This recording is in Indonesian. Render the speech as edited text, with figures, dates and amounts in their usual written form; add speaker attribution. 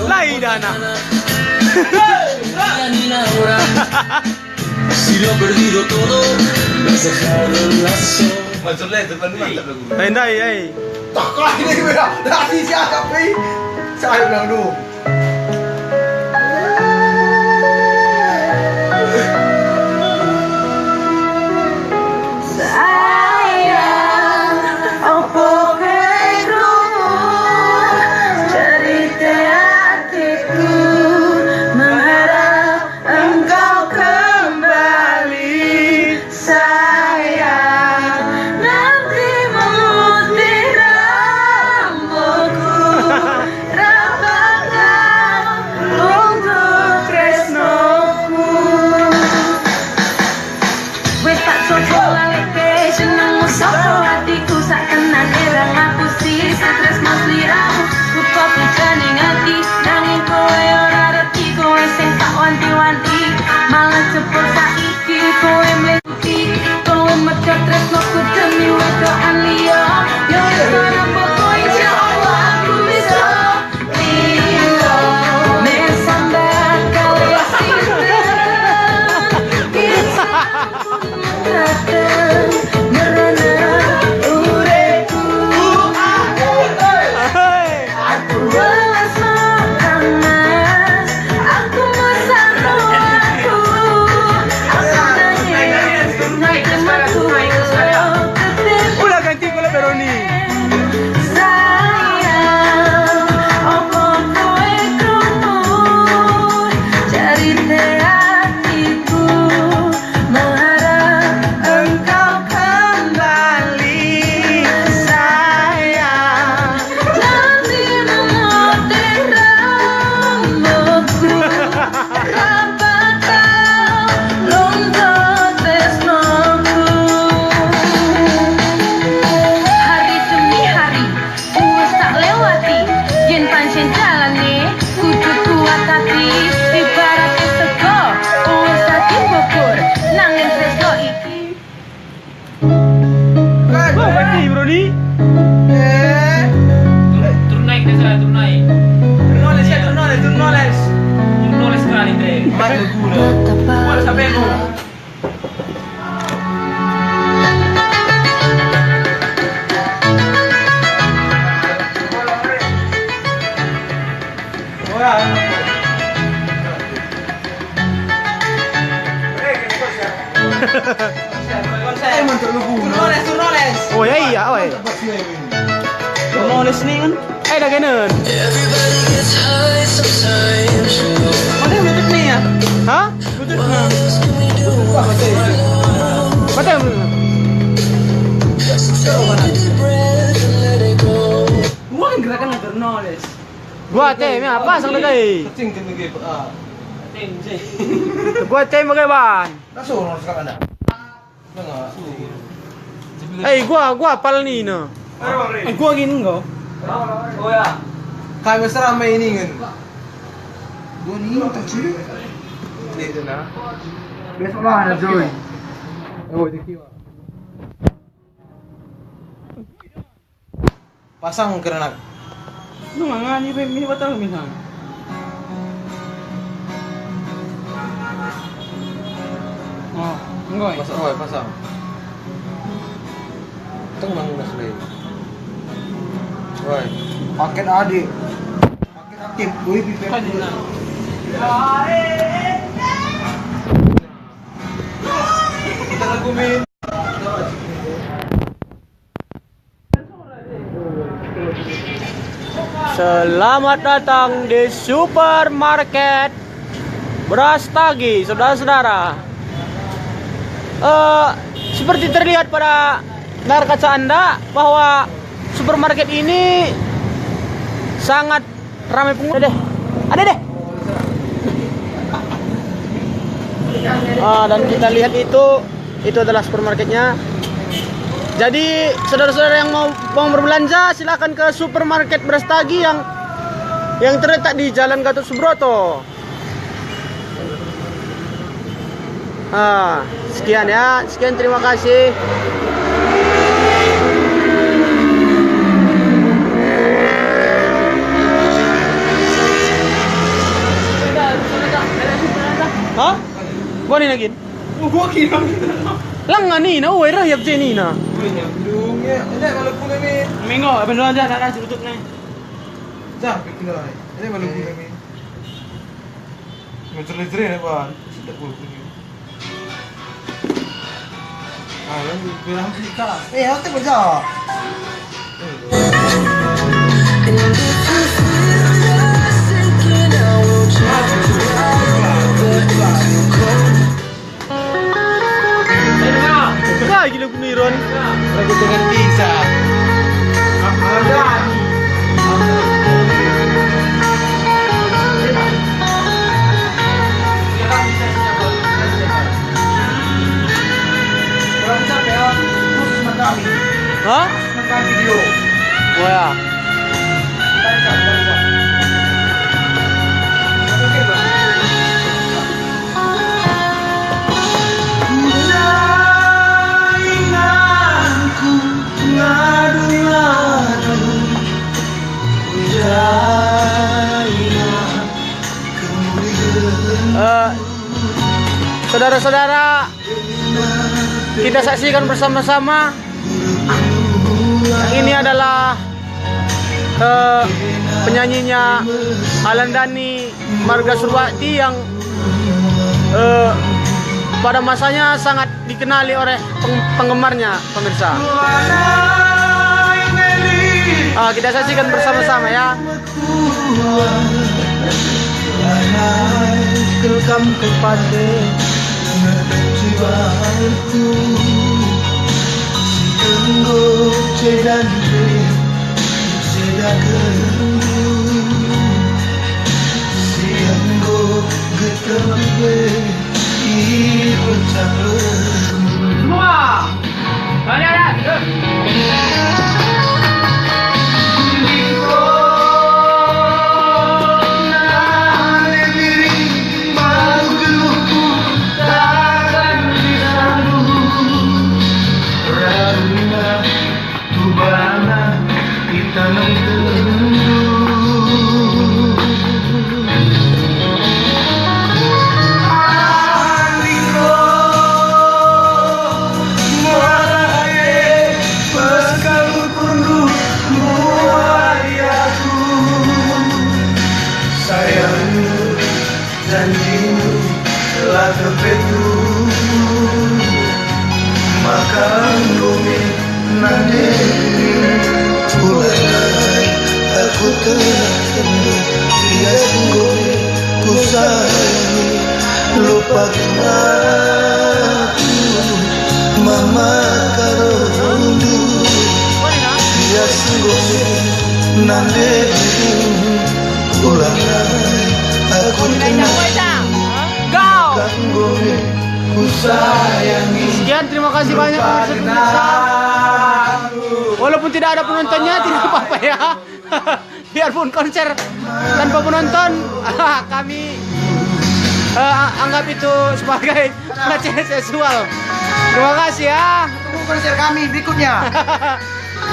Speaker 1: Lai dana.
Speaker 2: Si lo he perdido todo, me has dejado el lazo.
Speaker 1: Ay, ay.
Speaker 3: Tak ini beda. Tadi siapa tapi saya bilang dulu.
Speaker 1: Oh ya iya, oi. Nulis nih kan? Dah kena. Mana bluetooth ni ya? Hah? Bluetooth na. Betul. Bukan gerakan agar nulis. Gua teh, ni apa sang lagi?
Speaker 3: Cing lagi.
Speaker 1: Gua teh magai ban.
Speaker 3: Langsung nulis kat anda.
Speaker 1: Gua apal ni no. Gua gini enggak.
Speaker 3: Oh ya. Kami besar ramai ini kan. Gua ni tak sih. Ni tu na. Besoklah ada joy. Oh, dikiwa. Pasang kerenak.
Speaker 1: Lu mangan ni ini batal misal. Oh, enggak.
Speaker 3: Pasang, oh, pasang. Tengah mana sudah. Woi, paket adik. Paket aktif, gue pipi. Kita lagumin.
Speaker 1: Selamat datang di supermarket Brastagi, saudara-saudara. Seperti terlihat pada layar kaca Anda bahwa supermarket ini sangat ramai pengunjung. Ada deh. Dan kita lihat itu adalah supermarketnya. Jadi saudara-saudara yang mau berbelanja silakan ke supermarket Brastagi yang terletak di Jalan Gatot Subroto. Sekian ya, sekian terima kasih. Hah? Gua nih lagi.
Speaker 3: Gua kira.
Speaker 1: Lang nga ni na, uy, rahiyab dyan ni na.
Speaker 3: Dungnya, ini malu pun kami.
Speaker 1: Mingo, bener aja, nara, cerutuk na.
Speaker 3: Dah, bikin lah. Ini malu pun kami. Mencerit-cerit ya, Pak. Sudah pun kami. Yang bilang kita. Hati kerja.
Speaker 1: Kah, gila guniron.
Speaker 3: Lagu dengan bisa.
Speaker 1: Hah?
Speaker 3: Video.
Speaker 1: Oh ya. Saudara-saudara, kita saksikan bersama-sama. Ini adalah penyanyinya Alan Dhani Marga Surbakti yang pada masanya sangat dikenali oleh penggemarnya, pemirsa. Kita saksikan bersama-sama ya. Kelkam kepada jiwaku, si tenggo cedan cedakanmu, si tenggo getembe irucamu. Semua, ada. Janjimu telah terpenuh, maka bumi nanti mulai aku telah kenal dia sungguh ku sayangi, lupakan aku mama karundu dia sungguh nanti ulangan aku ku sayangi. Sekian, terima kasih banyak pemirsa. Walaupun tidak ada penontonnya, tidak apa-apa ya. Biarpun konser tanpa penonton, kami anggap itu sebagai pelecehan seksual. Terima kasih ya.
Speaker 3: Tunggu konser kami berikutnya.